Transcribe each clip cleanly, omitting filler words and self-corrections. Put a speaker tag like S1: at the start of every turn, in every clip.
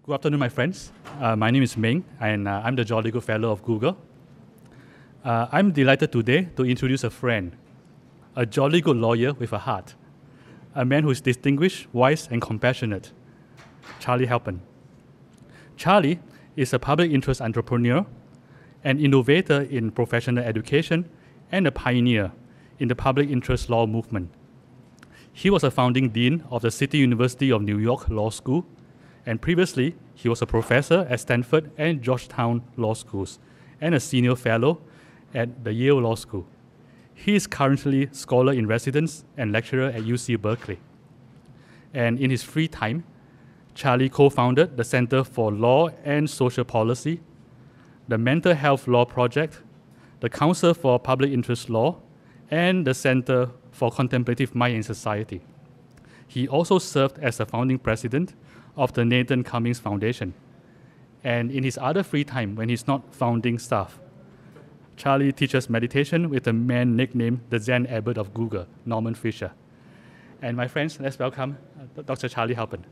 S1: Good afternoon, my friends. My name is Ming, and I'm the Jolly Good Fellow of Google. I'm delighted today to introduce a friend, a jolly good lawyer with a heart, a man who is distinguished, wise, and compassionate, Charlie Halpern. Charlie is a public interest entrepreneur, an innovator in professional education, and a pioneer in the public interest law movement. He was a founding dean of the City University of New York Law School, and previously, he was a professor at Stanford and Georgetown Law Schools, and a senior fellow at the Yale Law School. He is currently scholar in residence and lecturer at UC Berkeley. And in his free time, Charlie co-founded the Center for Law and Social Policy, the Mental Health Law Project, the Council for Public Interest Law, and the Center for Contemplative Mind and Society. He also served as the founding president of the Nathan Cummings Foundation. And in his other free time, when he's not founding staff, Charlie teaches meditation with a man nicknamed the Zen Abbot of Google, Norman Fisher. And my friends, let's welcome Dr. Charlie Halpern.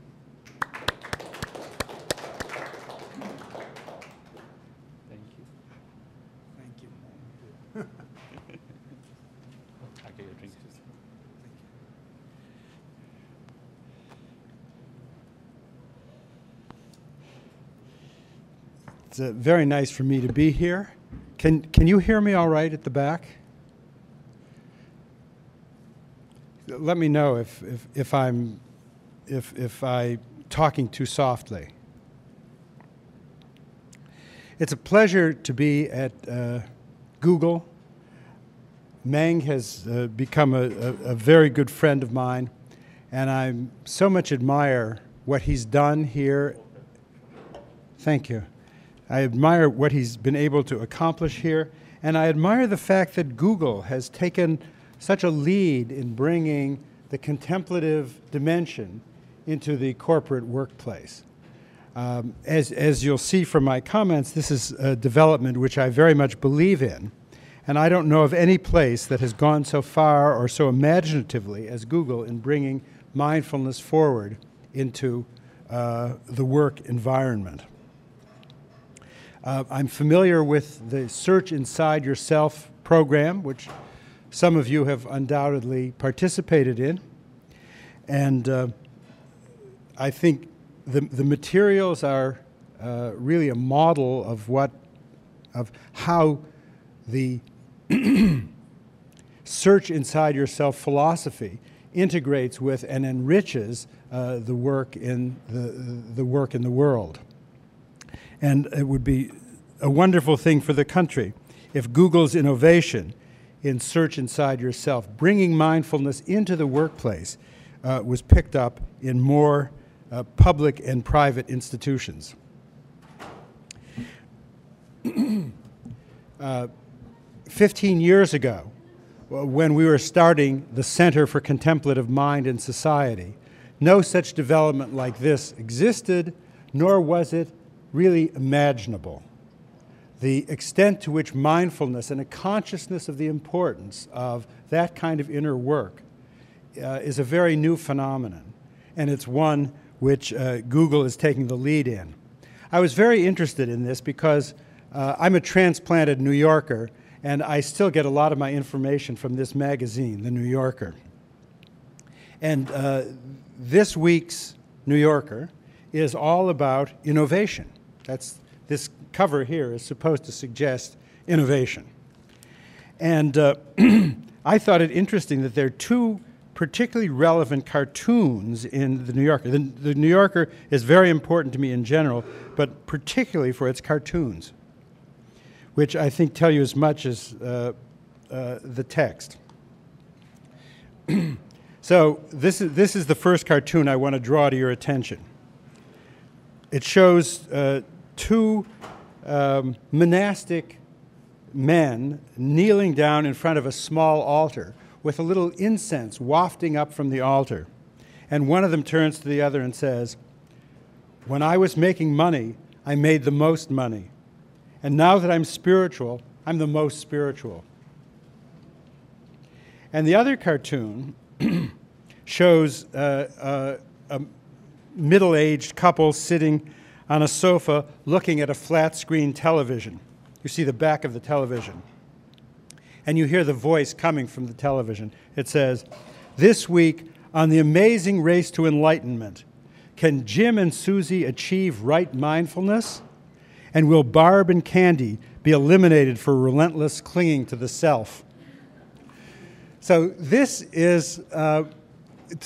S1: Thank you.
S2: Thank you.
S1: I'll get you a drink.
S2: It's very nice for me to be here. Can you hear me all right at the back? Let me know if I'm talking too softly. It's a pleasure to be at Google. Meng has become a very good friend of mine, and I so much admire what he's done here. Thank you. I admire what he's been able to accomplish here, and I admire the fact that Google has taken such a lead in bringing the contemplative dimension into the corporate workplace. As you'll see from my comments, this is a development which I very much believe in, and I don't know of any place that has gone so far or so imaginatively as Google in bringing mindfulness forward into the work environment. I'm familiar with the Search Inside Yourself program, which some of you have undoubtedly participated in. And I think the materials are really a model of how the Search Inside Yourself philosophy integrates with and enriches the work in the work in the world. And it would be a wonderful thing for the country if Google's innovation in Search Inside Yourself, bringing mindfulness into the workplace, was picked up in more public and private institutions. 15 years ago, when we were starting the Center for Contemplative Mind and Society, no such development like this existed, nor was it really imaginable. The extent to which mindfulness and a consciousness of the importance of that kind of inner work is a very new phenomenon, and it's one which Google is taking the lead in. I was very interested in this because I'm a transplanted New Yorker, and I still get a lot of my information from this magazine, The New Yorker. And this week's New Yorker is all about innovation. This cover here is supposed to suggest innovation. And I thought it interesting that there are two particularly relevant cartoons in The New Yorker. The New Yorker is very important to me in general, but particularly for its cartoons, which I think tell you as much as the text. So this is the first cartoon I want to draw to your attention. It shows two monastic men kneeling down in front of a small altar with a little incense wafting up from the altar. And one of them turns to the other and says, "When I was making money, I made the most money. And now that I'm spiritual, I'm the most spiritual." And the other cartoon shows a middle-aged couple sitting on a sofa looking at a flat-screen television. You see the back of the television. And you hear the voice coming from the television. It says, "This week on the amazing race to enlightenment, can Jim and Susie achieve right mindfulness? And will Barb and Candy be eliminated for relentless clinging to the self?" So this is,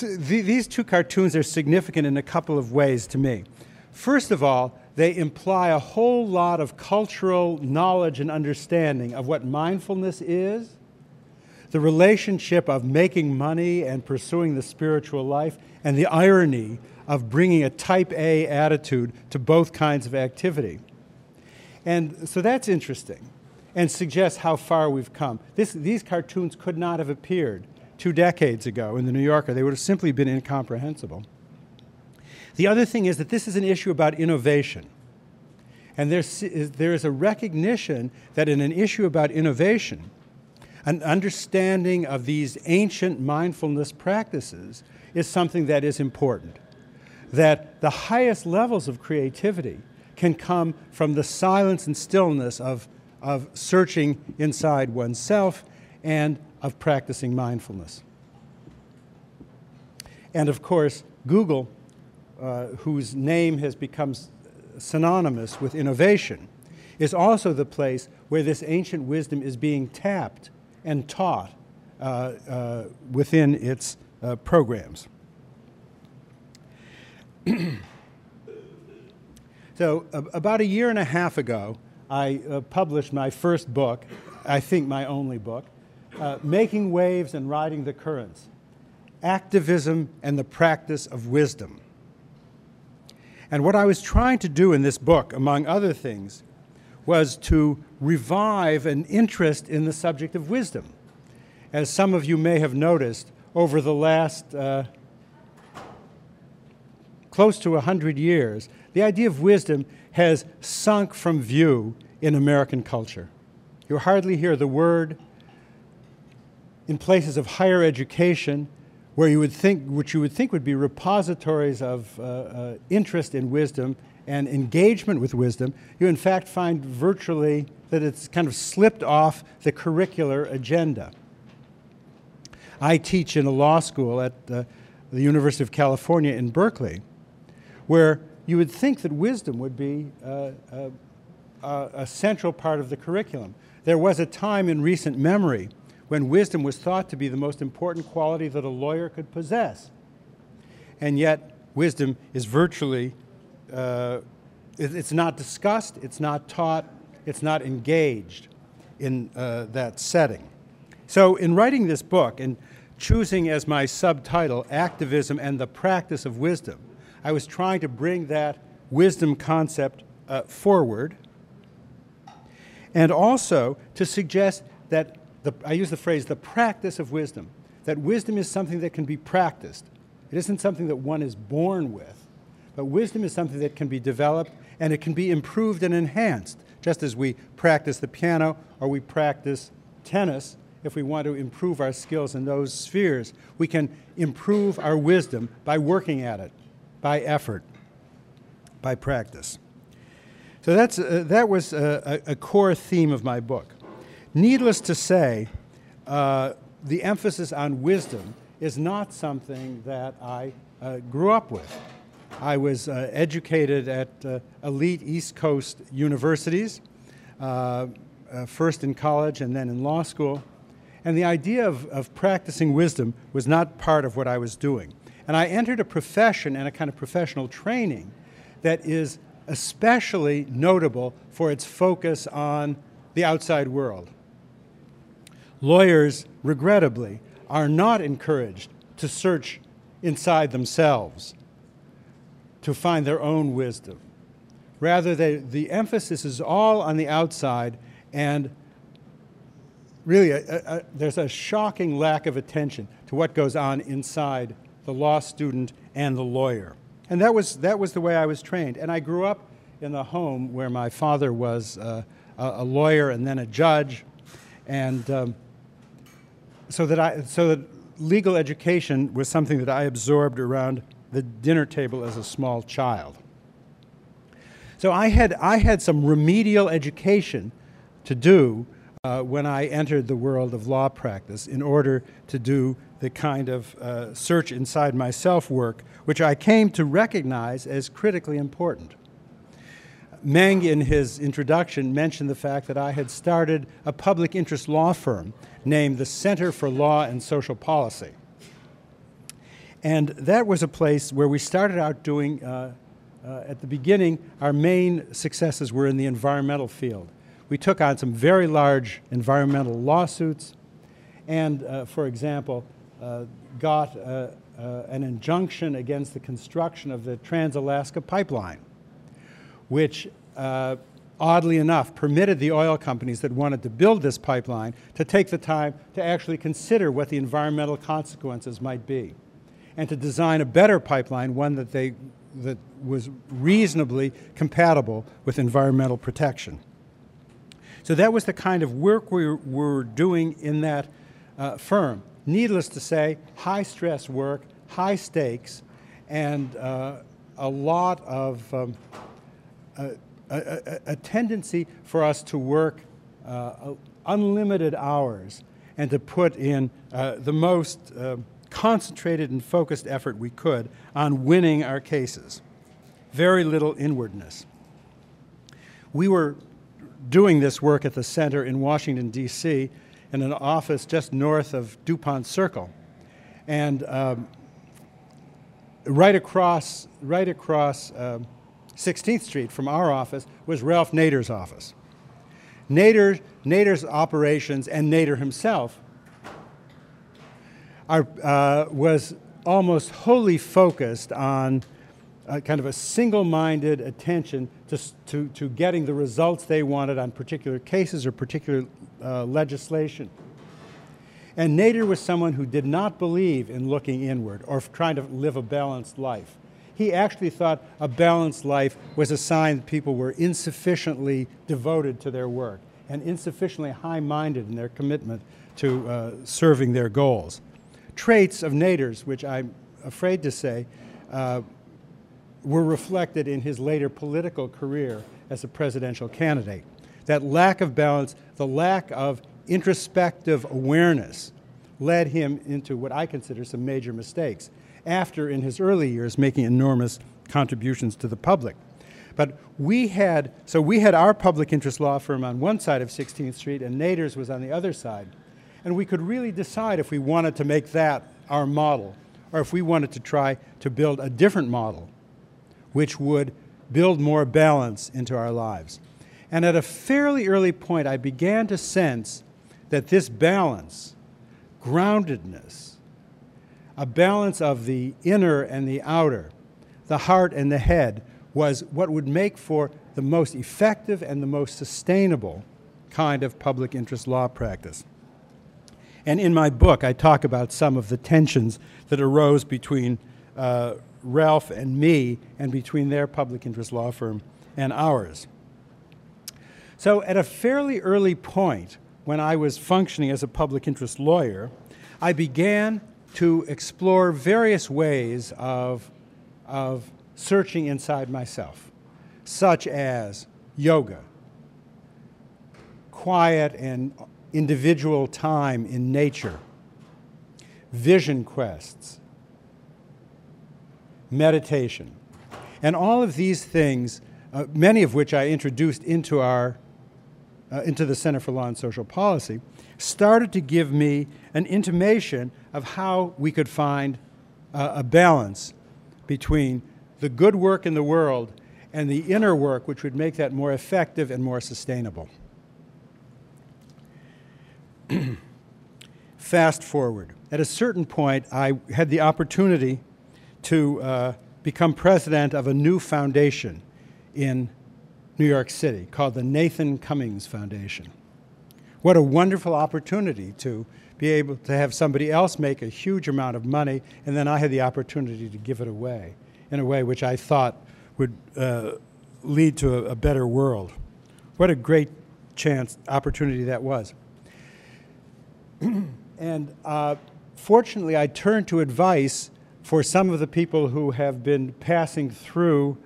S2: these two cartoons are significant in a couple of ways to me. First of all, they imply a whole lot of cultural knowledge and understanding of what mindfulness is, the relationship of making money and pursuing the spiritual life, and the irony of bringing a type A attitude to both kinds of activity. And so that's interesting and suggests how far we've come. These cartoons could not have appeared 2 decades ago in the New Yorker. They would have simply been incomprehensible. The other thing is that this is an issue about innovation. And there is a recognition that in an issue about innovation, an understanding of these ancient mindfulness practices is something that is important. That the highest levels of creativity can come from the silence and stillness of searching inside oneself and of practicing mindfulness. And of course, Google, whose name has become synonymous with innovation, is also the place where this ancient wisdom is being tapped and taught within its programs. So about 1.5 years ago, I published my first book, I think my only book, Making Waves and Riding the Currents, Activism and the Practice of Wisdom. And what I was trying to do in this book, among other things, was to revive an interest in the subject of wisdom. As some of you may have noticed, over the last close to 100 years, the idea of wisdom has sunk from view in American culture. You hardly hear the word in places of higher education, where you would think, which you would think would be repositories of interest in wisdom and engagement with wisdom. You in fact find virtually that it's kind of slipped off the curricular agenda. I teach in a law school at the University of California in Berkeley, where you would think that wisdom would be a central part of the curriculum. There was a time in recent memory when wisdom was thought to be the most important quality that a lawyer could possess. And yet, wisdom is virtually, it's not discussed, it's not taught, it's not engaged in that setting. So in writing this book and choosing as my subtitle, Activism and the Practice of Wisdom, I was trying to bring that wisdom concept forward, and also to suggest that I use the phrase, the practice of wisdom, that wisdom is something that can be practiced. It isn't something that one is born with, but wisdom is something that can be developed, and it can be improved and enhanced, just as we practice the piano or we practice tennis. If we want to improve our skills in those spheres, we can improve our wisdom by working at it, by effort, by practice. So that was a core theme of my book. Needless to say, the emphasis on wisdom is not something that I grew up with. I was educated at elite East Coast universities, first in college and then in law school. And the idea of practicing wisdom was not part of what I was doing. And I entered a profession and a kind of professional training that is especially notable for its focus on the outside world. Lawyers, regrettably, are not encouraged to search inside themselves to find their own wisdom. Rather, the emphasis is all on the outside, and really there's a shocking lack of attention to what goes on inside the law student and the lawyer. And that was the way I was trained. And I grew up in a home where my father was a lawyer and then a judge, and so that legal education was something that I absorbed around the dinner table as a small child. So I had some remedial education to do when I entered the world of law practice in order to do the kind of search inside myself work, which I came to recognize as critically important. Meng, in his introduction, mentioned the fact that I had started a public interest law firm named the Center for Law and Social Policy. And that was a place where we started out doing, at the beginning, our main successes were in the environmental field. We took on some very large environmental lawsuits and, for example, got an injunction against the construction of the Trans-Alaska Pipeline, which, oddly enough, permitted the oil companies that wanted to build this pipeline to take the time to actually consider what the environmental consequences might be, and to design a better pipeline, one that was reasonably compatible with environmental protection. So that was the kind of work we were doing in that firm. Needless to say, high-stress work, high stakes, and a lot of a tendency for us to work unlimited hours and to put in the most concentrated and focused effort we could on winning our cases. Very little inwardness. We were doing this work at the center in Washington, D.C., in an office just north of DuPont Circle. And right across 16th Street from our office was Ralph Nader's office. Nader's operations, and Nader himself, was almost wholly focused on kind of a single-minded attention to getting the results they wanted on particular cases or particular legislation. And Nader was someone who did not believe in looking inward or trying to live a balanced life. He actually thought a balanced life was a sign that people were insufficiently devoted to their work and insufficiently high-minded in their commitment to serving their goals. Traits of Nader's, which I'm afraid to say, were reflected in his later political career as a presidential candidate. That lack of balance, the lack of introspective awareness, led him into what I consider some major mistakes, after, in his early years, making enormous contributions to the public. But we had our public interest law firm on one side of 16th Street, and Nader's was on the other side. And we could really decide if we wanted to make that our model, or if we wanted to try to build a different model, which would build more balance into our lives. And at a fairly early point, I began to sense that this balance, groundedness, a balance of the inner and the outer, the heart and the head, was what would make for the most effective and the most sustainable kind of public interest law practice. And in my book, I talk about some of the tensions that arose between Ralph and me and between their public interest law firm and ours. So at a fairly early point, when I was functioning as a public interest lawyer, I began to explore various ways of searching inside myself, such as yoga, quiet and individual time in nature, vision quests, meditation. And all of these things, many of which I introduced into the Center for Law and Social Policy, started to give me an intimation of how we could find a balance between the good work in the world and the inner work which would make that more effective and more sustainable. Fast forward. At a certain point, I had the opportunity to become president of a new foundation in New York City called the Nathan Cummings Foundation. What a wonderful opportunity to be able to have somebody else make a huge amount of money, and then I had the opportunity to give it away in a way which I thought would lead to a better world. What a great opportunity that was. And fortunately, I turned to advice for some of the people who have been passing through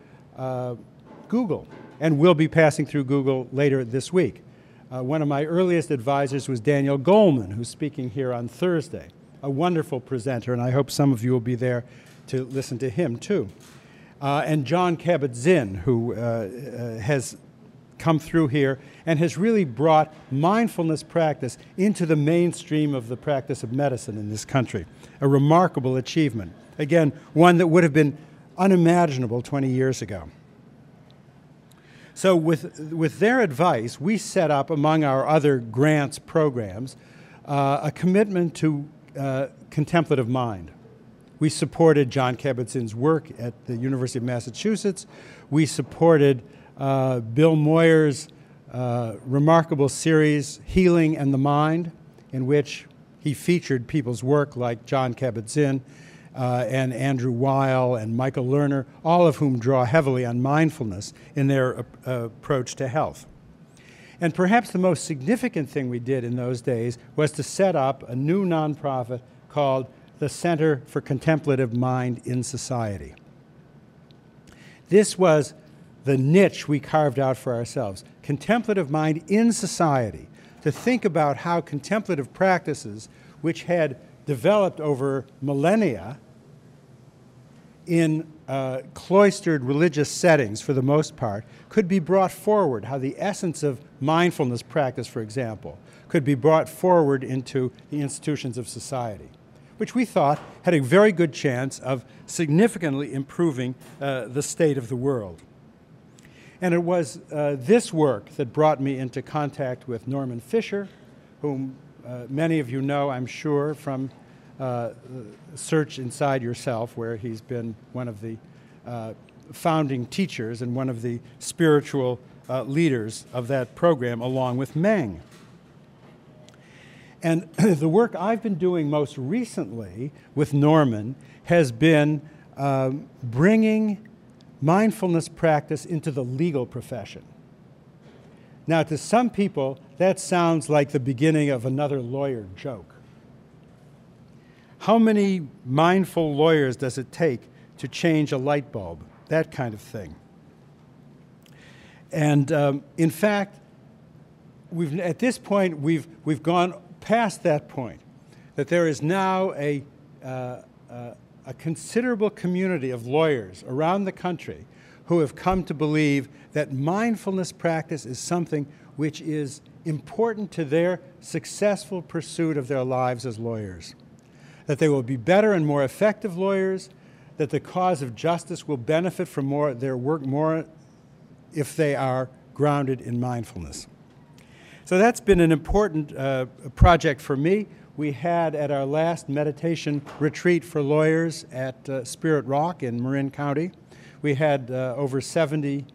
S2: Google and will be passing through Google later this week. One of my earliest advisors was Daniel Goleman, who's speaking here on Thursday, a wonderful presenter, and I hope some of you will be there to listen to him too. And Jon Kabat-Zinn, who has come through here and has really brought mindfulness practice into the mainstream of the practice of medicine in this country. A remarkable achievement. Again, one that would have been unimaginable 20 years ago. So with their advice, we set up, among our other grants programs, a commitment to contemplative mind. We supported Jon Kabat-Zinn's work at the University of Massachusetts. We supported Bill Moyer's remarkable series, Healing and the Mind, in which he featured people's work like Jon Kabat-Zinn and Andrew Weil and Michael Lerner, all of whom draw heavily on mindfulness in their approach to health. And perhaps the most significant thing we did in those days was to set up a new nonprofit called the Center for Contemplative Mind in Society. This was the niche we carved out for ourselves, contemplative mind in society, to think about how contemplative practices, which had developed over millennia in cloistered religious settings for the most part, could be brought forward, how the essence of mindfulness practice, for example, could be brought forward into the institutions of society, which we thought had a very good chance of significantly improving the state of the world. And it was this work that brought me into contact with Norman Fisher, whom many of you know, I'm sure, from Search Inside Yourself, where he's been one of the founding teachers and one of the spiritual leaders of that program, along with Meng. And the work I've been doing most recently with Norman has been bringing mindfulness practice into the legal profession. Now, to some people, that sounds like the beginning of another lawyer joke. How many mindful lawyers does it take to change a light bulb? That kind of thing. And in fact, at this point, we've gone past that point, that there is now a considerable community of lawyers around the country who have come to believe that mindfulness practice is something which is important to their successful pursuit of their lives as lawyers, that they will be better and more effective lawyers, that the cause of justice will benefit from their work more if they are grounded in mindfulness. So that's been an important project for me. We had at our last meditation retreat for lawyers at Spirit Rock in Marin County, we had over 70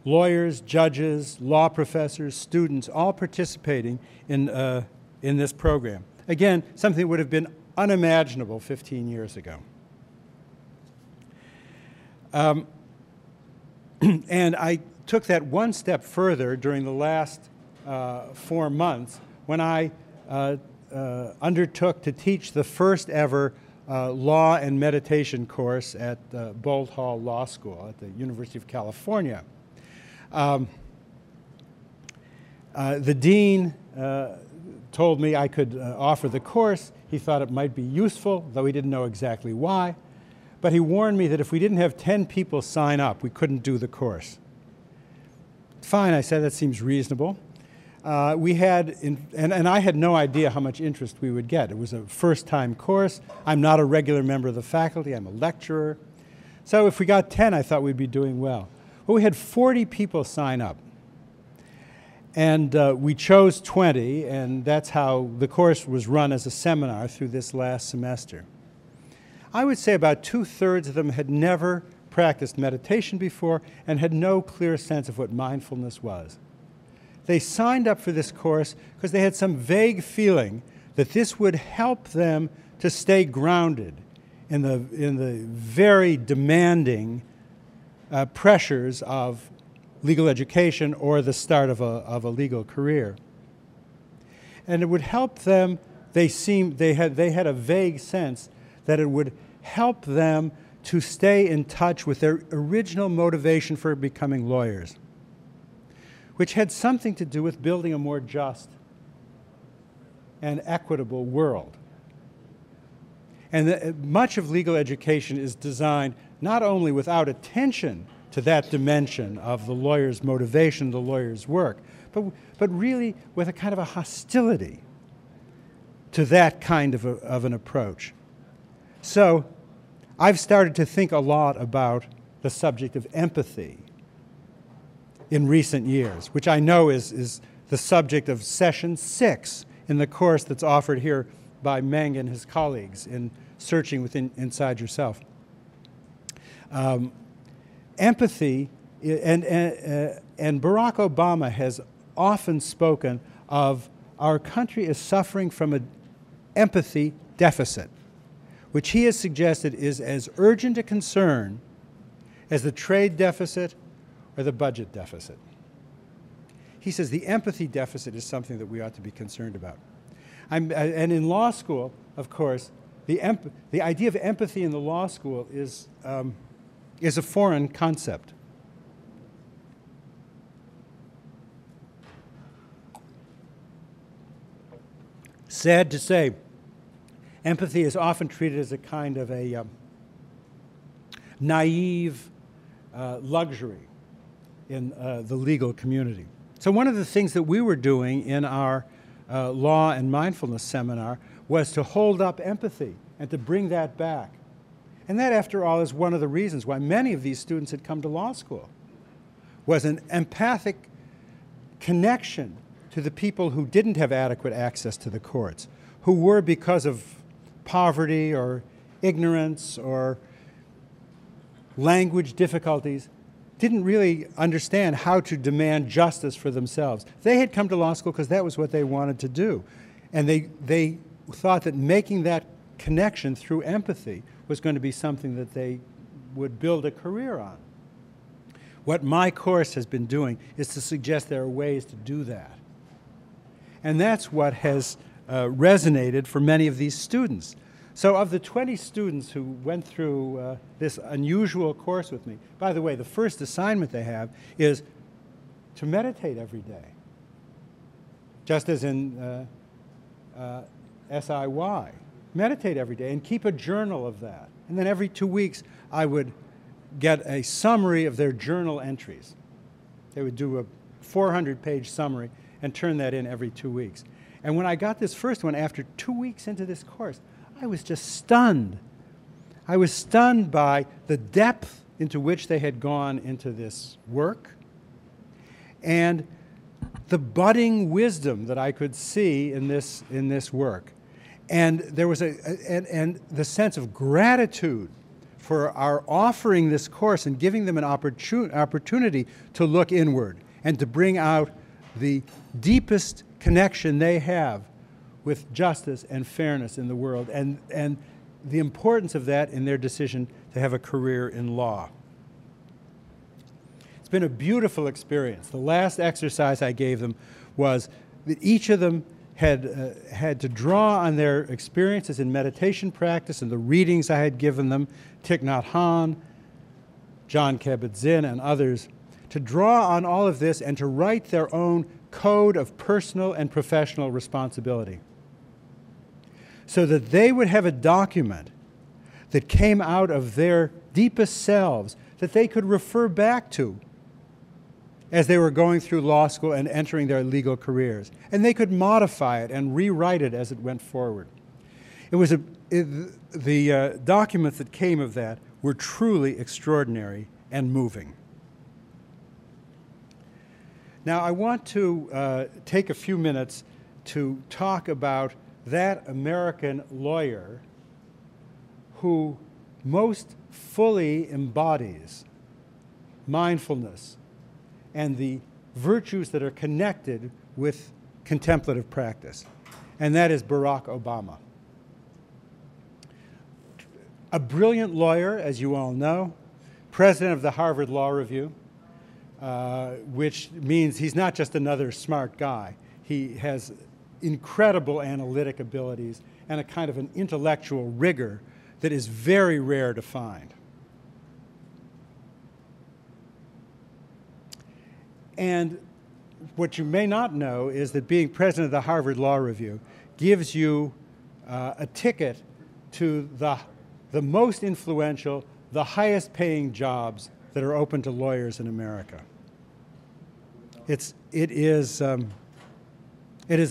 S2: lawyers, judges, law professors, students, all participating in this program. Again, something that would have been unimaginable 15 years ago. And I took that one step further during the last 4 months when I undertook to teach the first ever law and meditation course at Boalt Hall Law School at the University of California. The dean told me I could offer the course. He thought it might be useful, though he didn't know exactly why. But he warned me that if we didn't have 10 people sign up, we couldn't do the course. Fine, I said, that seems reasonable. And I had no idea how much interest we would get. It was a first-time course. I'm not a regular member of the faculty. I'm a lecturer. So if we got 10, I thought we'd be doing well. Well, we had 40 people sign up. And we chose 20, and that's how the course was run as a seminar through this last semester. I would say about 2/3 of them had never practiced meditation before and had no clear sense of what mindfulness was. They signed up for this course because they had some vague feeling that this would help them to stay grounded in the very demanding pressures of legal education or the start of a legal career. And it would help them, they had a vague sense that it would help them to stay in touch with their original motivation for becoming lawyers, which had something to do with building a more just and equitable world. And much of legal education is designed not only without attention to that dimension of the lawyer's motivation, the lawyer's work, but really with a kind of a hostility to that kind of an approach. So I've started to think a lot about the subject of empathy in recent years, which I know is the subject of session 6 in the course that's offered here by Meng and his colleagues in Searching Inside Yourself. Empathy, and Barack Obama has often spoken of our country is suffering from an empathy deficit, which he has suggested is as urgent a concern as the trade deficit or the budget deficit. He says the empathy deficit is something that we ought to be concerned about. And in law school, of course, the idea of empathy in the law school is a foreign concept. Sad to say, empathy is often treated as a kind of a naive luxury in the legal community. So one of the things that we were doing in our law and mindfulness seminar was to hold up empathy and to bring that back. And that, after all, is one of the reasons why many of these students had come to law school, was an empathic connection to the people who didn't have adequate access to the courts, who were, because of poverty or ignorance or language difficulties, didn't really understand how to demand justice for themselves. They had come to law school because that was what they wanted to do. And they thought that making that connection through empathy was going to be something that they would build a career on. What my course has been doing is to suggest there are ways to do that. And that's what has resonated for many of these students. So of the 20 students who went through this unusual course with me, by the way, the first assignment they have is to meditate every day, just as in SIY. Meditate every day and keep a journal of that. And then every 2 weeks, I would get a summary of their journal entries. They would do a 400-page summary and turn that in every 2 weeks. And when I got this first one, after 2 weeks into this course, I was just stunned. I was stunned by the depth into which they had gone into this work and the budding wisdom that I could see in this work. And there was and the sense of gratitude for our offering this course and giving them an opportunity to look inward and to bring out the deepest connection they have with justice and fairness in the world, and the importance of that in their decision to have a career in law. It's been a beautiful experience. The last exercise I gave them was that each of them had to draw on their experiences in meditation practice and the readings I had given them, Thich Nhat Hanh, Jon Kabat-Zinn, and others, to draw on all of this and to write their own code of personal and professional responsibility, so that they would have a document that came out of their deepest selves that they could refer back to as they were going through law school and entering their legal careers. And they could modify it and rewrite it as it went forward. The documents that came of that were truly extraordinary and moving. Now, I want to take a few minutes to talk about that American lawyer who most fully embodies mindfulness and the virtues that are connected with contemplative practice, and that is Barack Obama. A brilliant lawyer, as you all know, president of the Harvard Law Review, which means he's not just another smart guy. He has incredible analytic abilities and a kind of an intellectual rigor that is very rare to find. And what you may not know is that being president of the Harvard Law Review gives you a ticket to the most influential, the highest paying jobs that are open to lawyers in America. It is a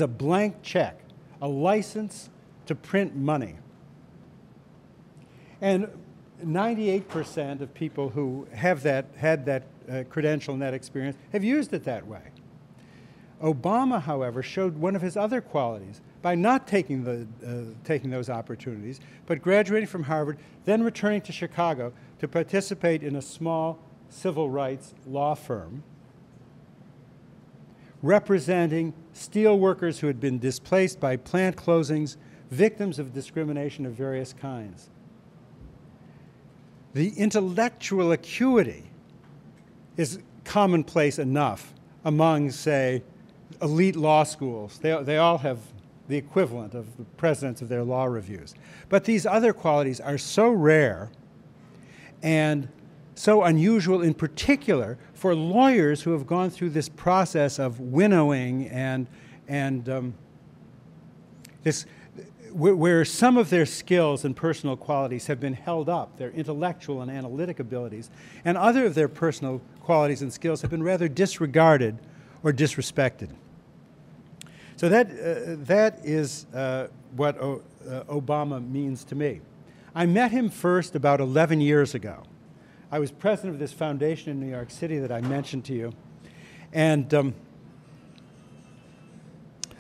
S2: blank check, a license to print money. And 98% of people who had that credential and that experience have used it that way. Obama, however, showed one of his other qualities by not taking those opportunities, but graduating from Harvard, then returning to Chicago to participate in a small civil rights law firm representing steel workers who had been displaced by plant closings, victims of discrimination of various kinds. The intellectual acuity is commonplace enough among, say, elite law schools. They all have the equivalent of the presidents of their law reviews. But these other qualities are so rare and so unusual, in particular for lawyers who have gone through this process of winnowing and where some of their skills and personal qualities have been held up, their intellectual and analytic abilities, and other of their personal qualities and skills have been rather disregarded or disrespected. So that is what Obama means to me. I met him first about 11 years ago. I was president of this foundation in New York City that I mentioned to you, and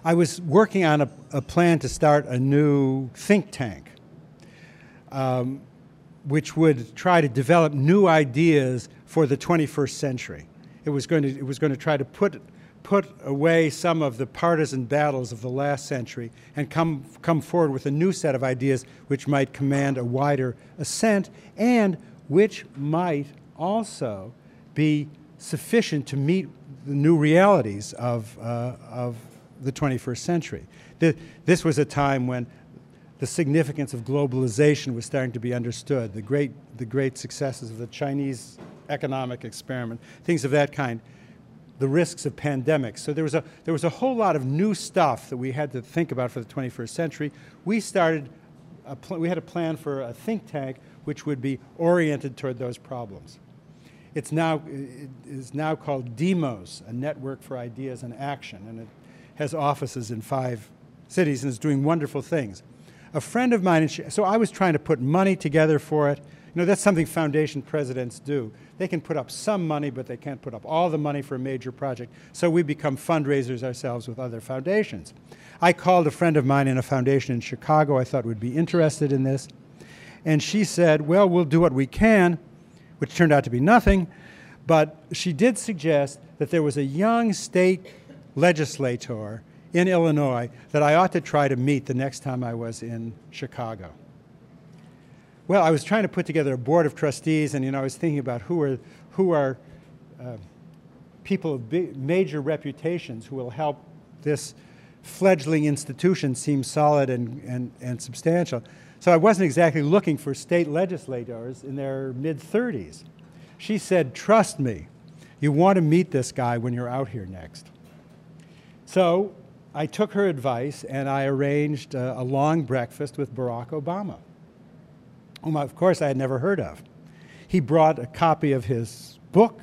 S2: I was working on a plan to start a new think tank, which would try to develop new ideas for the 21st century. It was going to try to put away some of the partisan battles of the last century and come forward with a new set of ideas which might command a wider assent and which might also be sufficient to meet the new realities of the 21st century. This was a time when the significance of globalization was starting to be understood, the great successes of the Chinese economic experiment, things of that kind, the risks of pandemics. So there was a whole lot of new stuff that we had to think about for the 21st century. We had a plan for a think tank which would be oriented toward those problems. It is now called DEMOS, a Network for Ideas and Action, and it has offices in 5 cities and is doing wonderful things. A friend of mine, so I was trying to put money together for it. You know, that's something foundation presidents do. They can put up some money, but they can't put up all the money for a major project. So we become fundraisers ourselves with other foundations. I called a friend of mine in a foundation in Chicago I thought would be interested in this. And she said, well, we'll do what we can, which turned out to be nothing. But she did suggest that there was a young state legislator in Illinois that I ought to try to meet the next time I was in Chicago. Well, I was trying to put together a board of trustees, and I was thinking about who are people of major reputations who will help this fledgling institution seem solid and substantial. So I wasn't exactly looking for state legislators in their mid-30s. She said, trust me, you want to meet this guy when you're out here next. So I took her advice and I arranged a long breakfast with Barack Obama, whom of course I had never heard of. He brought a copy of his book,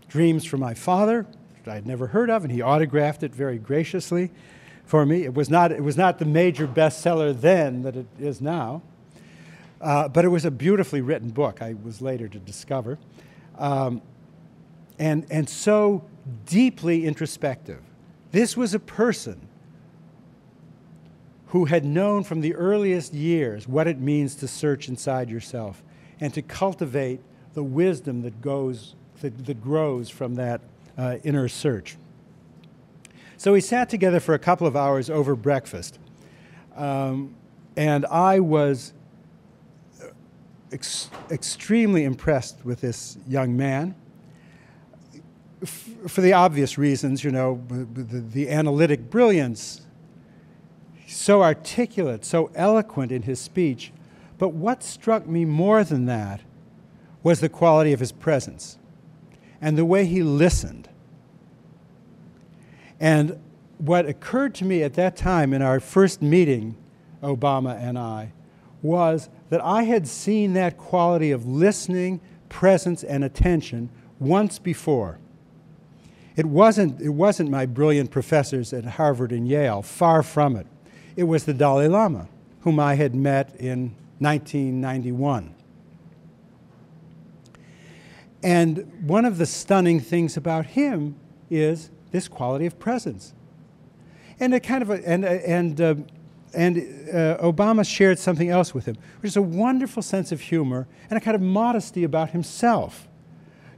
S2: Dreams from My Father, which I had never heard of, and he autographed it very graciously for me. It was not the major bestseller then that it is now, but it was a beautifully written book, I was later to discover, and so deeply introspective. This was a person who had known from the earliest years what it means to search inside yourself and to cultivate the wisdom that grows from that inner search. So we sat together for a couple of hours over breakfast, and I was extremely impressed with this young man for the obvious reasons, the analytic brilliance, so articulate, so eloquent in his speech. But what struck me more than that was the quality of his presence. and the way he listened. And what occurred to me at that time in our first meeting, Obama and I, was that I had seen that quality of listening, presence, and attention once before. It wasn't my brilliant professors at Harvard and Yale, far from it. It was the Dalai Lama, whom I had met in 1991. And one of the stunning things about him is this quality of presence. And Obama shared something else with him, which is a wonderful sense of humor and a kind of modesty about himself.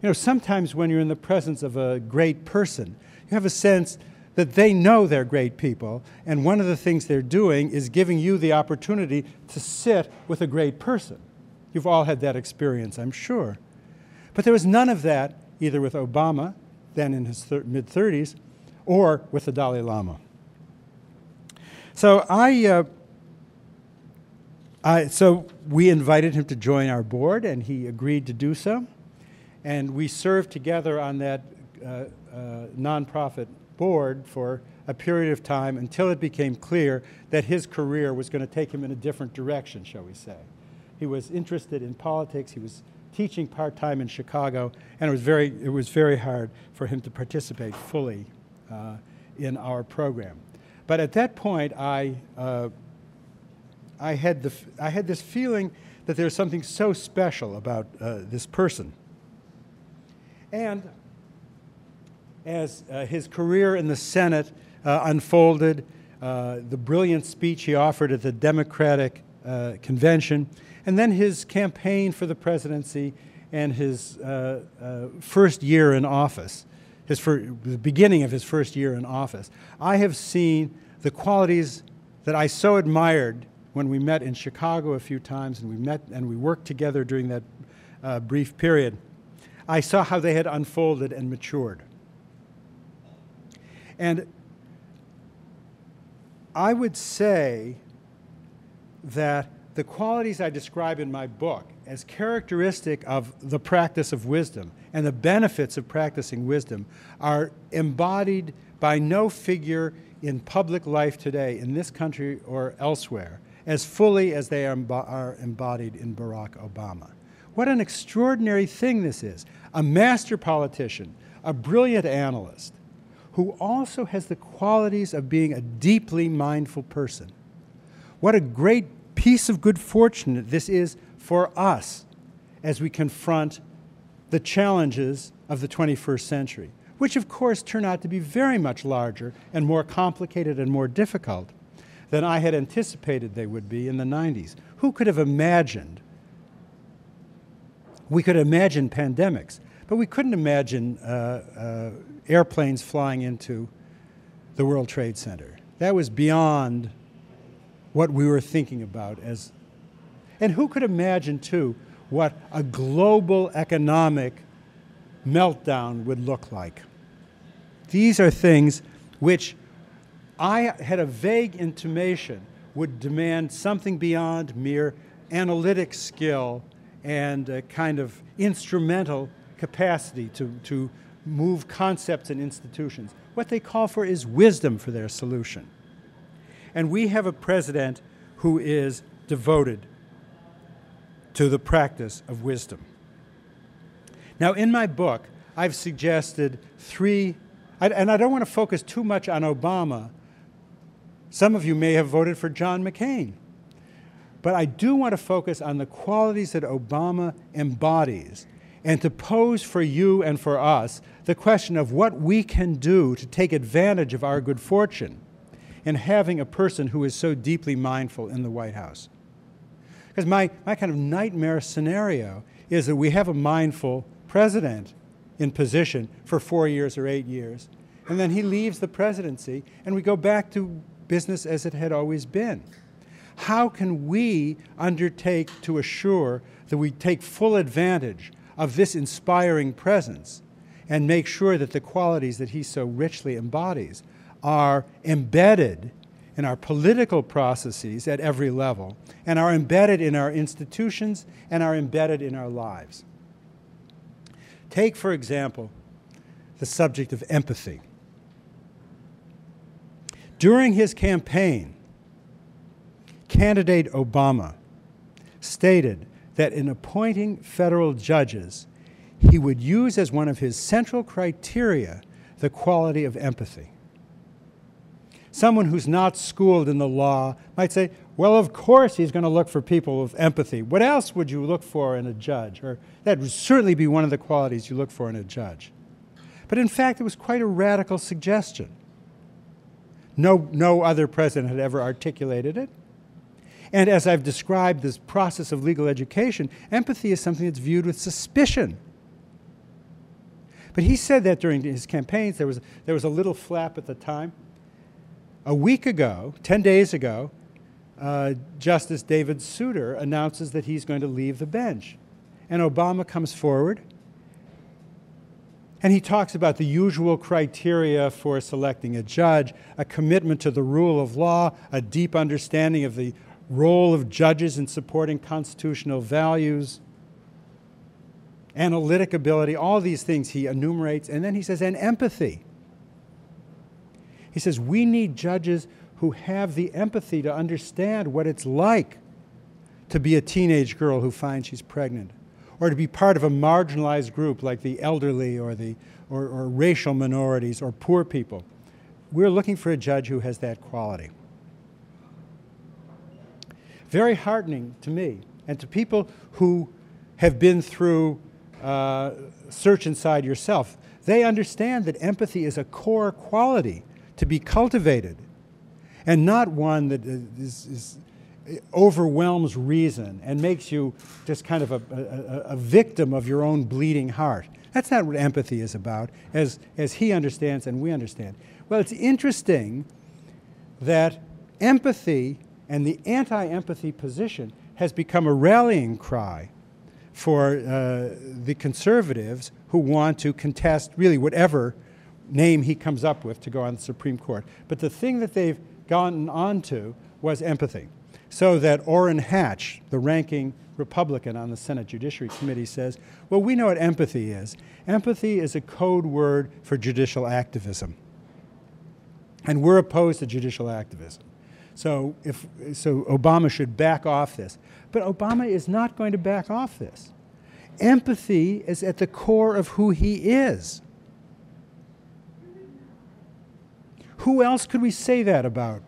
S2: You know, sometimes when you're in the presence of a great person, you have a sense that they know they're great people, and one of the things they're doing is giving you the opportunity to sit with a great person. You've all had that experience, I'm sure. But there was none of that either with Obama, then in his mid-30s, or with the Dalai Lama. So so we invited him to join our board, and he agreed to do so. And we served together on that nonprofit board for a period of time until it became clear that his career was going to take him in a different direction, shall we say. He was interested in politics. He was teaching part-time in Chicago, and it was very hard for him to participate fully in our program. But at that point, I had this feeling that there was something so special about this person. And as his career in the Senate unfolded, the brilliant speech he offered at the Democratic Convention, and then his campaign for the presidency and his first year in office, the beginning of his first year in office, I have seen the qualities that I so admired when we met in Chicago a few times, and we worked together during that brief period. I saw how they had unfolded and matured. And I would say that the qualities I describe in my book as characteristic of the practice of wisdom and the benefits of practicing wisdom are embodied by no figure in public life today in this country or elsewhere as fully as they are embodied in Barack Obama. What an extraordinary thing this is. A master politician, a brilliant analyst, who also has the qualities of being a deeply mindful person. What a great piece of good fortune this is for us as we confront the challenges of the 21st century, which of course turn out to be very much larger and more complicated and more difficult than I had anticipated they would be in the 90s. Who could have imagined? We could imagine pandemics, but we couldn't imagine airplanes flying into the World Trade Center. That was beyond what we were thinking about and who could imagine, too, what a global economic meltdown would look like? These are things which I had a vague intimation would demand something beyond mere analytic skill and a kind of instrumental capacity to move concepts and institutions. What they call for is wisdom for their solution. And we have a president who is devoted to the practice of wisdom. Now, in my book, I've suggested three, and I don't want to focus too much on Obama. Some of you may have voted for John McCain. But I do want to focus on the qualities that Obama embodies and to pose for you and for us the question of what we can do to take advantage of our good fortune in having a person who is so deeply mindful in the White House. Because my kind of nightmare scenario is that we have a mindful president in position for 4 years or 8 years, and then he leaves the presidency, and we go back to business as it had always been. How can we undertake to assure that we take full advantage of this inspiring presence and make sure that the qualities that he so richly embodies are embedded in our political processes at every level and are embedded in our institutions and are embedded in our lives? Take, for example, the subject of empathy. During his campaign, candidate Obama stated that in appointing federal judges, he would use as one of his central criteria the quality of empathy. Someone who's not schooled in the law might say, well, of course he's going to look for people with empathy. What else would you look for in a judge? Or that would certainly be one of the qualities you look for in a judge. But in fact, it was quite a radical suggestion. No other president had ever articulated it. And as I've described this process of legal education, empathy is something that's viewed with suspicion. But he said that during his campaigns. There was a little flap at the time. A week ago, 10 days ago, Justice David Souter announces that he's going to leave the bench. And Obama comes forward, and he talks about the usual criteria for selecting a judge, a commitment to the rule of law, a deep understanding of the role of judges in supporting constitutional values, analytic ability, all these things he enumerates, and then he says, and empathy. He says, we need judges who have the empathy to understand what it's like to be a teenage girl who finds she's pregnant, or to be part of a marginalized group like the elderly or racial minorities or poor people. We're looking for a judge who has that quality. Very heartening to me and to people who have been through search inside yourself. They understand that empathy is a core quality to be cultivated, and not one that overwhelms reason and makes you just kind of a victim of your own bleeding heart. That's not what empathy is about, as he understands and we understand. Well, it's interesting that empathy and the anti-empathy position has become a rallying cry for the conservatives who want to contest really whatever name he comes up with to go on the Supreme Court. But the thing that they've gotten onto was empathy. So that Orrin Hatch, the ranking Republican on the Senate Judiciary Committee, says, well, we know what empathy is. Empathy is a code word for judicial activism. And we're opposed to judicial activism. So Obama should back off this. But Obama is not going to back off this. Empathy is at the core of who he is. Who else could we say that about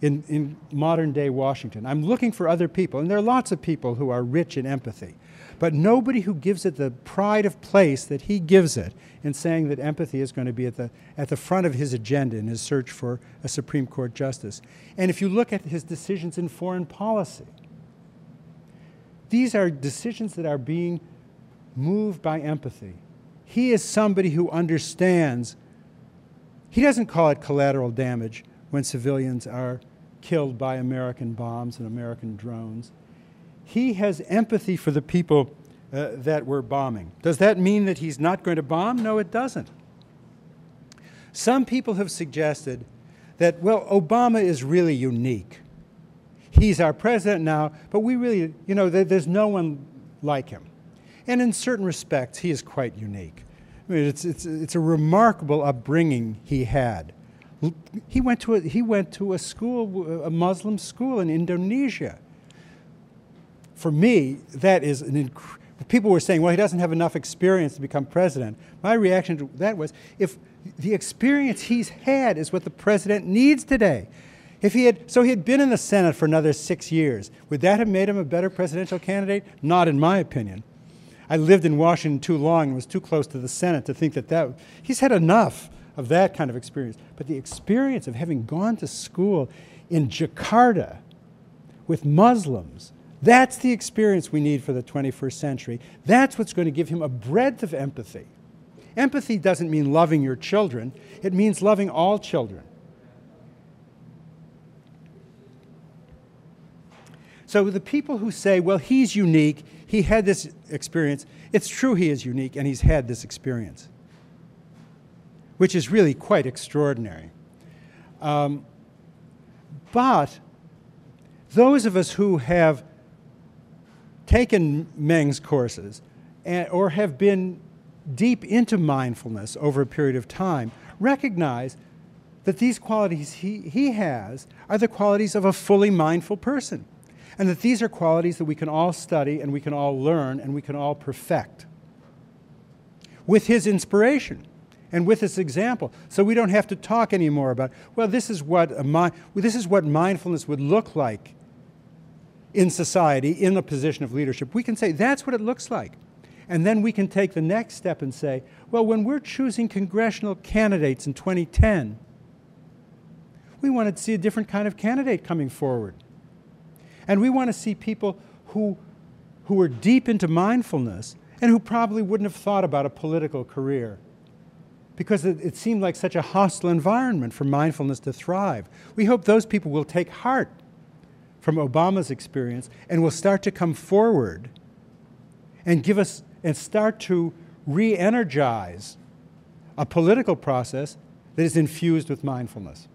S2: in modern-day Washington? I'm looking for other people, and there are lots of people who are rich in empathy, but nobody who gives it the pride of place that he gives it in saying that empathy is going to be at the front of his agenda in his search for a Supreme Court justice. And if you look at his decisions in foreign policy, these are decisions that are being moved by empathy. He is somebody who understands. He doesn't call it collateral damage when civilians are killed by American bombs and American drones. He has empathy for the people that we're bombing. Does that mean that he's not going to bomb? No, it doesn't. Some people have suggested that, well, Obama is really unique. He's our president now, but we really, there's no one like him. And in certain respects, he is quite unique. I mean, it's a remarkable upbringing he had. He went to a school, a Muslim school in Indonesia. For me, that is people were saying, well, he doesn't have enough experience to become president. My reaction to that was, if the experience he's had is what the president needs today. He had been in the Senate for another 6 years. Would that have made him a better presidential candidate? Not in my opinion. I lived in Washington too long and was too close to the Senate to think that he's had enough of that kind of experience. But the experience of having gone to school in Jakarta with Muslims, that's the experience we need for the 21st century. That's what's going to give him a breadth of empathy. Empathy doesn't mean loving your children. It means loving all children. So the people who say, well, he's unique, he had this experience, it's true he is unique and he's had this experience, which is really quite extraordinary. But those of us who have taken Meng's courses or have been deep into mindfulness over a period of time recognize that these qualities he has are the qualities of a fully mindful person, and that these are qualities that we can all study and we can all learn and we can all perfect with his inspiration and with his example. So we don't have to talk anymore about, well, this is what mindfulness would look like in society, in a position of leadership. We can say, that's what it looks like. And then we can take the next step and say, well, when we're choosing congressional candidates in 2010, we want to see a different kind of candidate coming forward. And we want to see people who are deep into mindfulness and who probably wouldn't have thought about a political career because it seemed like such a hostile environment for mindfulness to thrive. We hope those people will take heart from Obama's experience and will start to come forward and give us and start to re-energize a political process that is infused with mindfulness.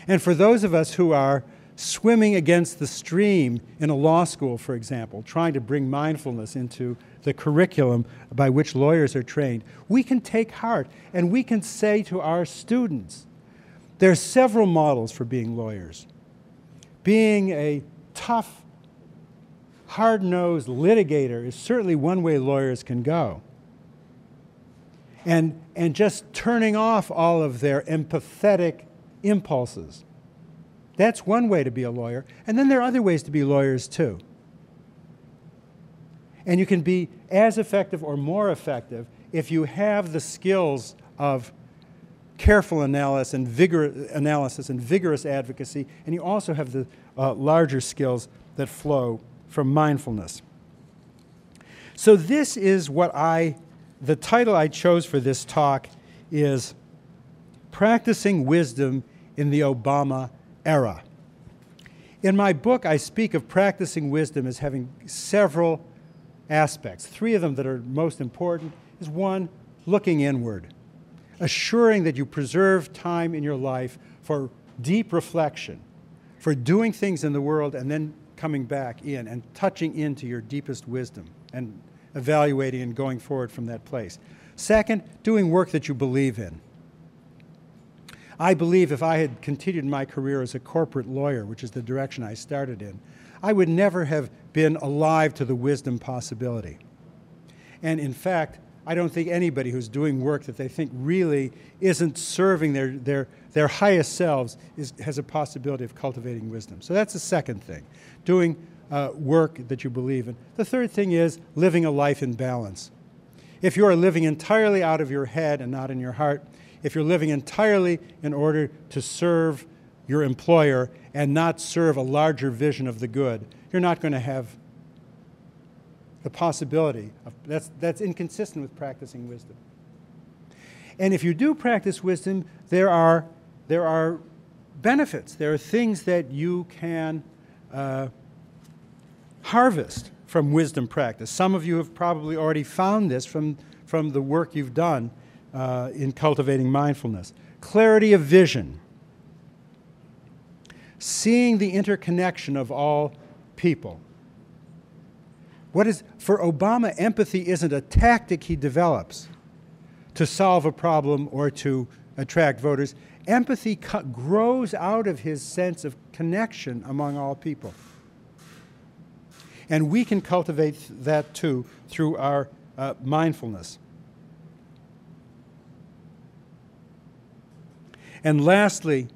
S2: And for those of us who are swimming against the stream in a law school, for example, trying to bring mindfulness into the curriculum by which lawyers are trained, we can take heart and we can say to our students, there are several models for being lawyers. Being a tough, hard-nosed litigator is certainly one way lawyers can go. And just turning off all of their empathetic impulses. That's one way to be a lawyer. And then there are other ways to be lawyers too. And you can be as effective or more effective if you have the skills of careful analysis and vigorous advocacy, and you also have the larger skills that flow from mindfulness. So this is the title I chose for this talk is Practicing Wisdom in the Obama Era. In my book, I speak of practicing wisdom as having several aspects. Three of them that are most important is one, looking inward, assuring that you preserve time in your life for deep reflection, for doing things in the world and then coming back in and touching into your deepest wisdom and evaluating and going forward from that place. Second, doing work that you believe in. I believe if I had continued my career as a corporate lawyer, which is the direction I started in, I would never have been alive to the wisdom possibility. And in fact, I don't think anybody who's doing work that they think really isn't serving their highest selves has a possibility of cultivating wisdom. So that's the second thing, doing work that you believe in. The third thing is living a life in balance. If you are living entirely out of your head and not in your heart, if you're living entirely in order to serve your employer and not serve a larger vision of the good, you're not going to have the possibility of, that's inconsistent with practicing wisdom. And if you do practice wisdom, there are benefits. There are things that you can harvest from wisdom practice. Some of you have probably already found this from the work you've done in cultivating mindfulness. Clarity of vision. Seeing the interconnection of all people. For Obama, empathy isn't a tactic he develops to solve a problem or to attract voters. Empathy grows out of his sense of connection among all people. And we can cultivate that too through our mindfulness. And lastly,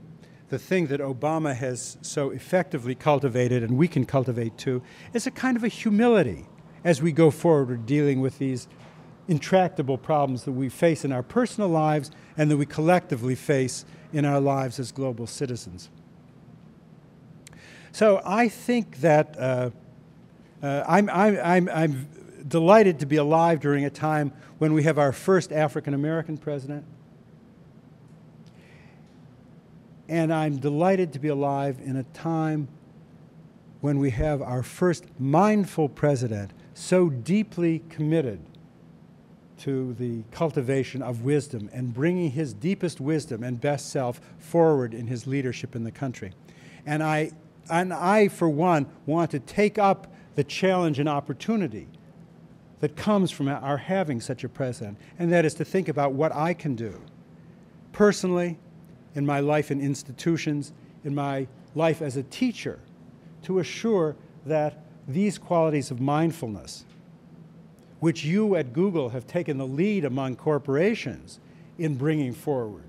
S2: the thing that Obama has so effectively cultivated, and we can cultivate too, is a kind of a humility as we go forward dealing with these intractable problems that we face in our personal lives and that we collectively face in our lives as global citizens. So I think that I'm delighted to be alive during a time when we have our first African-American president. And I'm delighted to be alive in a time when we have our first mindful president so deeply committed to the cultivation of wisdom and bringing his deepest wisdom and best self forward in his leadership in the country. And I, for one, want to take up the challenge and opportunity that comes from our having such a president, and that is to think about what I can do personally, in my life in institutions, in my life as a teacher, to assure that these qualities of mindfulness, which you at Google have taken the lead among corporations in bringing forward,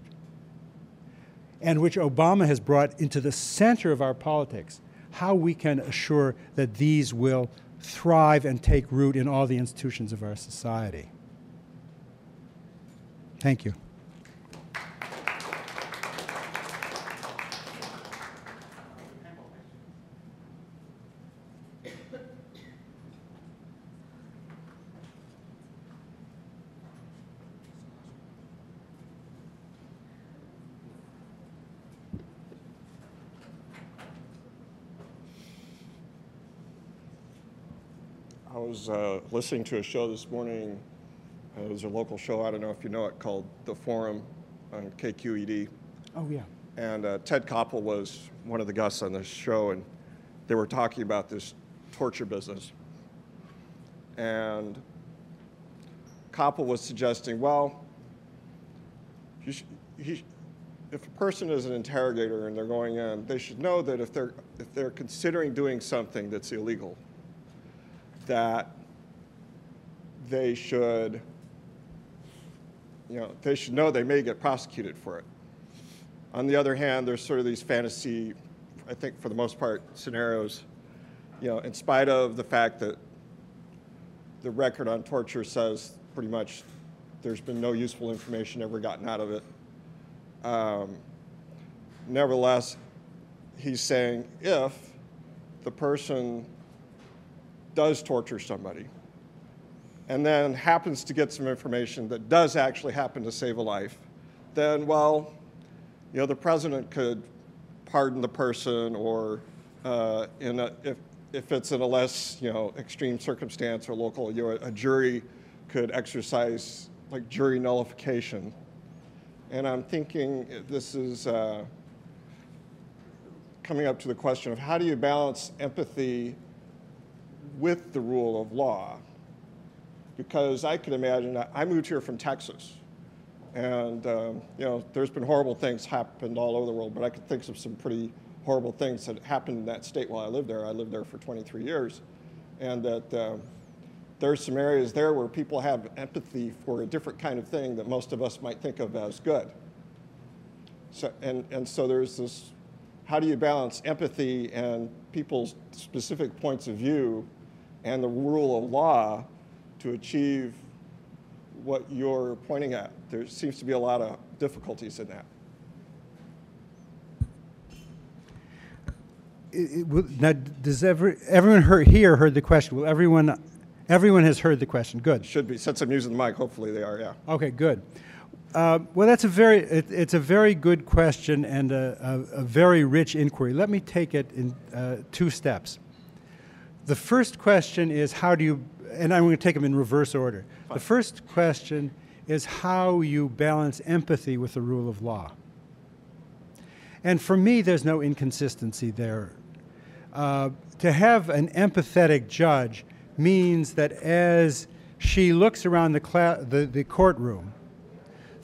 S2: and which Obama has brought into the center of our politics, how we can assure that these will thrive and take root in all the institutions of our society. Thank you.
S3: I was listening to a show this morning. It was a local show, I don't know if you know it, called The Forum on KQED.
S2: Oh, yeah.
S3: And Ted Koppel was one of the guests on this show, and they were talking about this torture business. And Koppel was suggesting, well, if a person is an interrogator and they're going in, they should know that if they're considering doing something that's illegal, that they should know they may get prosecuted for it. On the other hand, there's sort of these fantasy, I think for the most part, scenarios, in spite of the fact that the record on torture says pretty much there's been no useful information ever gotten out of it. Nevertheless, he's saying if the person does torture somebody and then happens to get some information that does actually happen to save a life, then, well, the president could pardon the person, or if it's in a less, extreme circumstance or local, a jury could exercise like jury nullification. And I'm thinking this is coming up to the question of how do you balance empathy with the rule of law? Because I can imagine, I moved here from Texas, and there's been horrible things happened all over the world, but I could think of some pretty horrible things that happened in that state while I lived there. I lived there for 23 years, and that there's some areas there where people have empathy for a different kind of thing that most of us might think of as good. So, and so there's this, how do you balance empathy and people's specific points of view and the rule of law to achieve what you're pointing at? There seems to be a lot of difficulties in that.
S2: Now, does everyone here heard the question? Will everyone has heard the question? Good.
S3: Should be. Since I'm using the mic, hopefully they are, yeah.
S2: Okay, good. Well, that's it's a very good question and a very rich inquiry. Let me take it in 2 steps. The first question is how do you, and I'm going to take them in reverse order. Fine. The first question is how you balance empathy with the rule of law. And for me, there's no inconsistency there. To have an empathetic judge means that as she looks around the courtroom,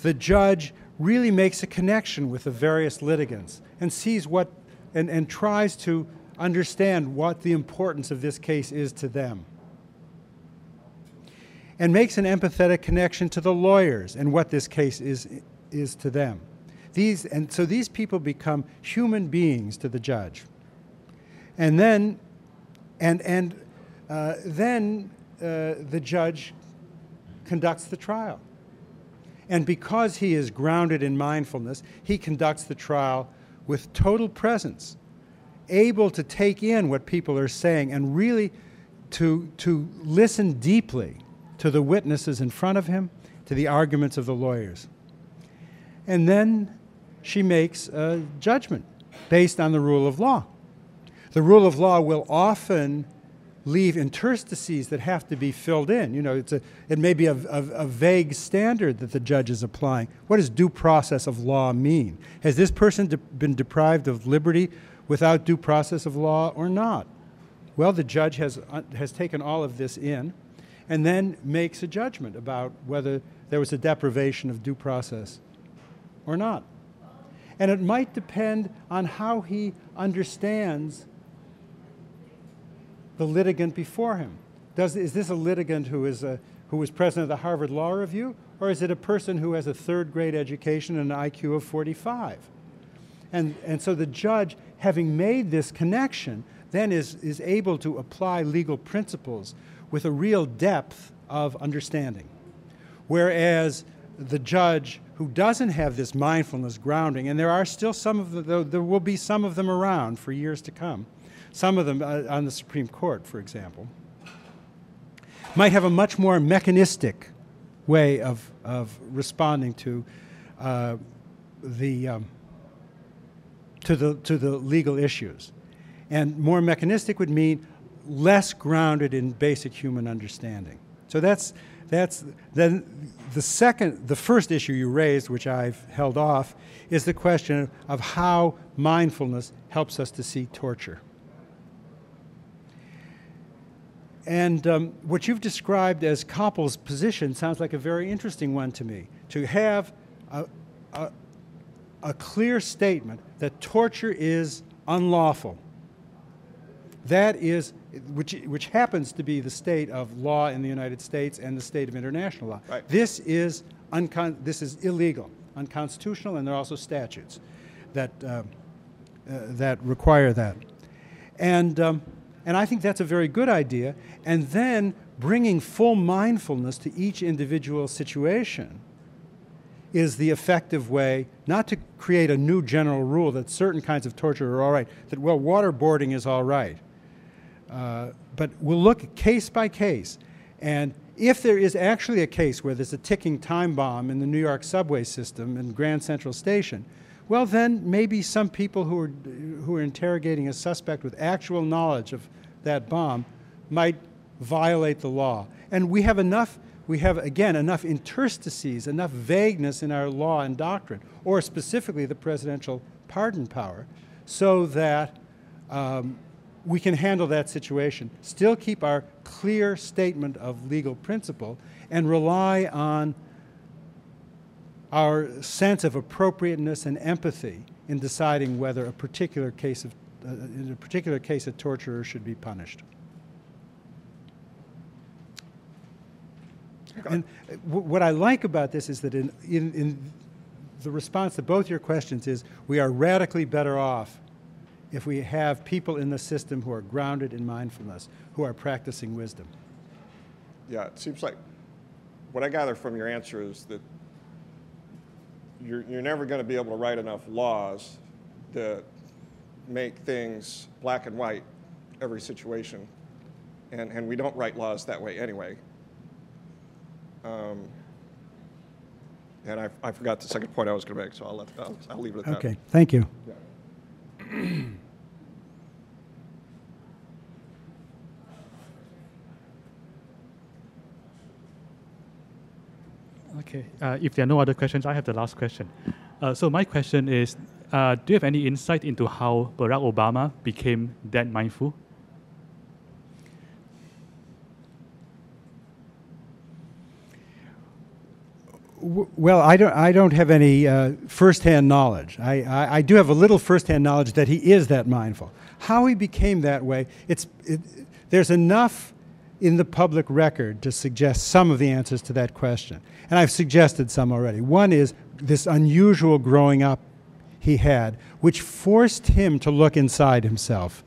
S2: the judge really makes a connection with the various litigants and sees what, and tries to understand what the importance of this case is to them. And makes an empathetic connection to the lawyers and what this case is to them. So these people become human beings to the judge. And then, the judge conducts the trial. And because he is grounded in mindfulness, he conducts the trial with total presence, able to take in what people are saying and really to listen deeply to the witnesses in front of him, to the arguments of the lawyers. And then she makes a judgment based on the rule of law. The rule of law will often leave interstices that have to be filled in. It may be a vague standard that the judge is applying. What does due process of law mean? Has this person been deprived of liberty without due process of law or not? Well, the judge has taken all of this in, and then makes a judgment about whether there was a deprivation of due process or not. And it might depend on how he understands the litigant before him. Is this a litigant who was president of the Harvard Law Review, or is it a person who has a third-grade education and an IQ of 45? And so the judge, having made this connection, then is able to apply legal principles with a real depth of understanding. Whereas the judge who doesn't have this mindfulness grounding, and there are still some of them, there will be some of them around for years to come, some of them on the Supreme Court, for example, might have a much more mechanistic way of responding to the legal issues. And more mechanistic would mean less grounded in basic human understanding. So that's then the first issue you raised, which I've held off, is the question of how mindfulness helps us to see torture. And what you've described as Koppel's position sounds like a very interesting one to me. To have a clear statement that torture is unlawful. That is, which happens to be the state of law in the United States and the state of international law.
S3: Right.
S2: This is illegal, unconstitutional, and there are also statutes that require that. And I think that's a very good idea. And then bringing full mindfulness to each individual situation is the effective way, not to create a new general rule that certain kinds of torture are all right, that, well, waterboarding is all right. But we'll look case by case. And if there is actually a case where there's a ticking time bomb in the New York subway system in Grand Central Station, well, then maybe some people who are interrogating a suspect with actual knowledge of that bomb might violate the law. And we have, again, enough interstices, enough vagueness in our law and doctrine, or specifically the presidential pardon power, so that we can handle that situation, still keep our clear statement of legal principle, and rely on our sense of appropriateness and empathy in deciding whether a particular case of a torturer should be punished. Okay. And what I like about this is that in the response to both your questions is we are radically better off if we have people in the system who are grounded in mindfulness, who are practicing wisdom.
S3: Yeah, it seems like what I gather from your answer is that you're never going to be able to write enough laws that make things black and white every situation, and we don't write laws that way anyway. And I forgot the second point I was going to make, so I'll leave it at that.
S2: Okay, thank you.
S3: Yeah.
S1: Okay, if there are no other questions, I have the last question. So my question is, do you have any insight into how Barack Obama became that mindful?
S2: Well, I don't have any firsthand knowledge. I do have a little firsthand knowledge that he is that mindful. How he became that way, there's enough in the public record to suggest some of the answers to that question. And I've suggested some already. One is this unusual growing up he had, which forced him to look inside himself,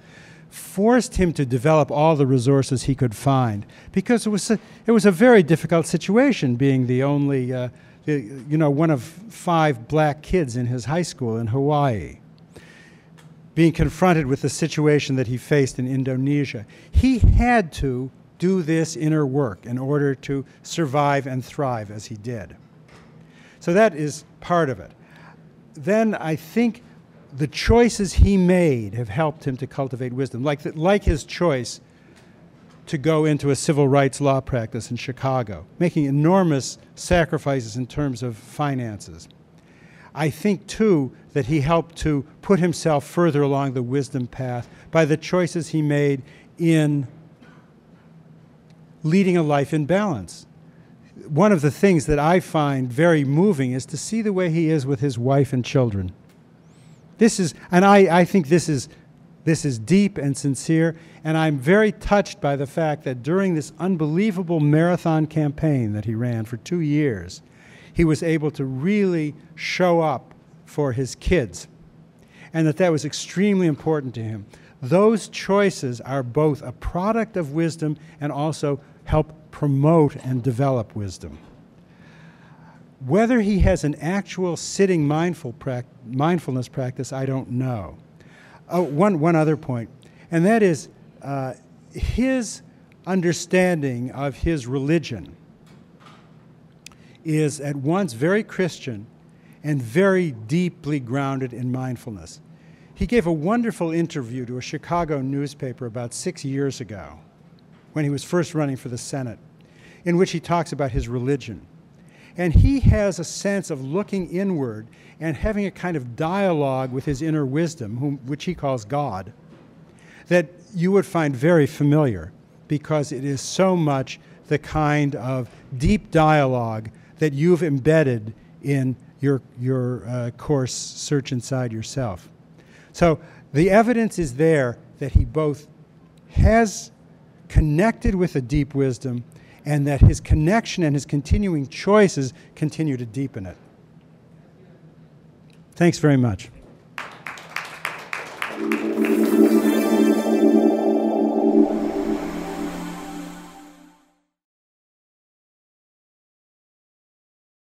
S2: forced him to develop all the resources he could find, because it was a very difficult situation, being the only, one of 5 black kids in his high school in Hawaii, being confronted with the situation that he faced in Indonesia. He had to do this inner work in order to survive and thrive as he did. So that is part of it. Then I think the choices he made have helped him to cultivate wisdom, like his choice to go into a civil rights law practice in Chicago, making enormous sacrifices in terms of finances. I think, too, that he helped to put himself further along the wisdom path by the choices he made in leading a life in balance. One of the things that I find very moving is to see the way he is with his wife and children. I think this is deep and sincere, and I'm very touched by the fact that during this unbelievable marathon campaign that he ran for 2 years, he was able to really show up for his kids, and that was extremely important to him. Those choices are both a product of wisdom and also help promote and develop wisdom. Whether he has an actual sitting mindfulness practice, I don't know. One other point, and that is his understanding of his religion is at once very Christian and very deeply grounded in mindfulness. He gave a wonderful interview to a Chicago newspaper about 6 years ago when he was first running for the Senate, in which he talks about his religion. And he has a sense of looking inward and having a kind of dialogue with his inner wisdom, which he calls God, that you would find very familiar, because it is so much the kind of deep dialogue that you've embedded in your course, Search Inside Yourself. So the evidence is there that he both has connected with a deep wisdom and that his connection and his continuing choices continue to deepen it. Thanks very much.